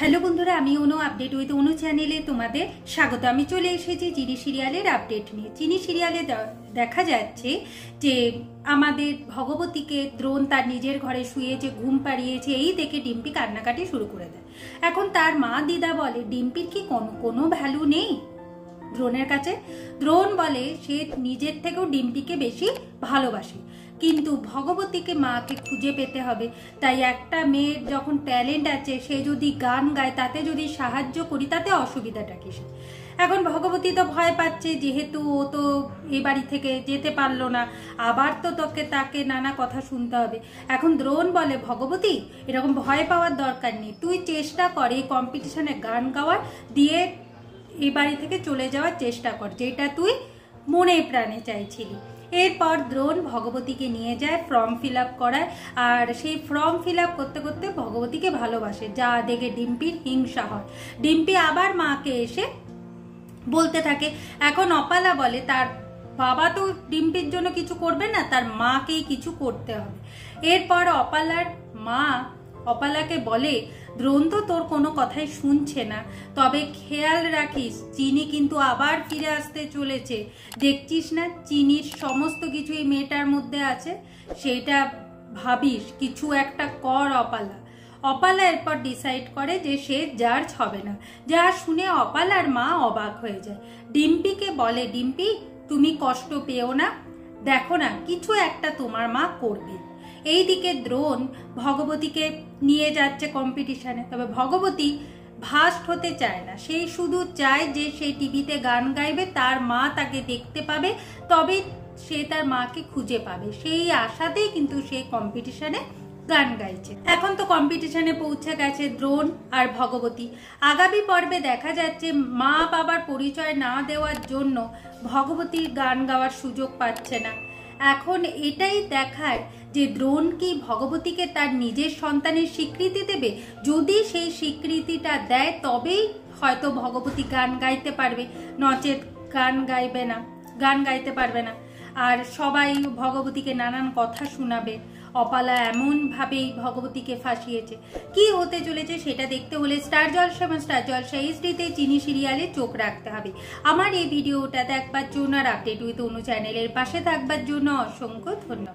Hello বন্ধুরা, আমি অনু update with অনু চ্যানেলে তোমাদের স্বাগত। আমি চলে এসেছি চিনি সিরিয়ালের আপডেট নিয়ে। চিনি সিরিয়ালে দেখা যাচ্ছে যে আমাদের ভগবতীকে দ্রোণ তার নিজের ঘরে শুয়ে যে ঘুম পাড়িয়েছে, এই দেখে ডিম্পি কান্নাকাটি শুরু করে দেয়। এখন তার মা দিদা বলে ডিম্পির কি কোনো ভ্যালু নেই দ্রোণের কাছে। দ্রোণ বলে সে নিজের থেকেও ডিম্পিকে বেশি ভালোবাসে, কিন্তু ভগবতীকে মাকে খুঁজে পেতে হবে। তাই একটা মেয়ের যখন ট্যালেন্ট আছে, সে যদি গান গায় তাতে যদি সাহায্য করি তাতে অসুবিধাটা কিসে। এখন ভগবতী তো ভয় পাচ্ছে, যেহেতু ও তো এই বাড়ি থেকে যেতে পারলো না, আবার তো তাকে নানা কথা শুনতে হবে। এখন দ্রোণ বলে ভগবতী এরকম ভয় পাওয়ার দরকার নেই, তুই চেষ্টা কর এই কম্পিটিশনে গান গাওয়ার, দিয়ে এই বাড়ি থেকে চলে যাওয়ার চেষ্টা কর, যেটা তুই মনে প্রাণে চাইছিলি। এরপর দ্রোণ ভগবতীকে নিয়ে যায় ফর্ম ফিল আপ করায়, আর সেই ফর্ম ফিল আপ করতে করতে ভগবতীকে ভালোবাসে, যা দেখে ডিম্পির হিংসা হয়। ডিম্পি আবার মাকে এসে বলতে থাকে। এখন অপালা বলে তার বাবা তো ডিম্পির জন্য কিছু করবে না, তার মাকেই কিছু করতে হবে। এরপর অপালার মা অপালাকে বলে দ্রোণ তো তোর কোনো কথাই শুনছে না, তবে খেয়াল রাখিস চিনি কিন্তু আবার ফিরে আসতে চলেছে। দেখছিস না চিনির সমস্ত কিছু এই মেয়েটার মধ্যে আছে, সেইটা ভাবিস, কিছু একটা কর অপালা। অপালা এরপর ডিসাইড করে যে সে জাজ হবে না। যা শুনে অপালার মা অবাক হয়ে যায়। ডিম্পিকে বলে ডিম্পি তুমি কষ্ট পেও না, দেখো না কিছু একটা তোমার মা করবে। এইদিকে দ্রোণ ভগবতীকে নিয়ে যাচ্ছে কম্পিটিশনে, তবে ভগবতী ফার্স্ট হতে চায় না, সেই শুধু চায় যে সে টিভিতে গান গাইবে, তার মা তাকে দেখতে পাবে, তবে সে তার মাকে খুঁজে পাবে। সেই আশাতেই কিন্তু সে কম্পিটিশনে গান গাইছে। এখন তো কম্পিটিশনে পৌঁছে গেছে দ্রোণ আর ভগবতী। আগামী পর্বে দেখা যাচ্ছে মা বাবার পরিচয় না দেওয়ার জন্য ভগবতীর গান গাওয়ার সুযোগ পাচ্ছে না। এখন এটাই দেখায় যে দ্রোণ কি ভগবতীকে তার নিজের সন্তানের স্বীকৃতি দেবে। যদি সেই স্বীকৃতিটা দেয় তবেই হয়তো ভগবতী গান গাইতে পারবে, নচেত গান গাইতে পারবে না। আর সবাই ভগবতীকে নানান কথা শোনাবে। অপালা এমন ভাবেই ভগবতীকে ফাঁসিয়েছে। কি হতে চলেছে সেটা দেখতে হলে স্টার জলসা এবং স্টার জলসা এইচডিতে চিনি সিরিয়ালে চোখ রাখতে হবে। আমার এই ভিডিওটা দেখবার জন্য আর আপডেট উইথ অনু চ্যানেলের পাশে থাকবার জন্য অসংখ্য ধন্যবাদ।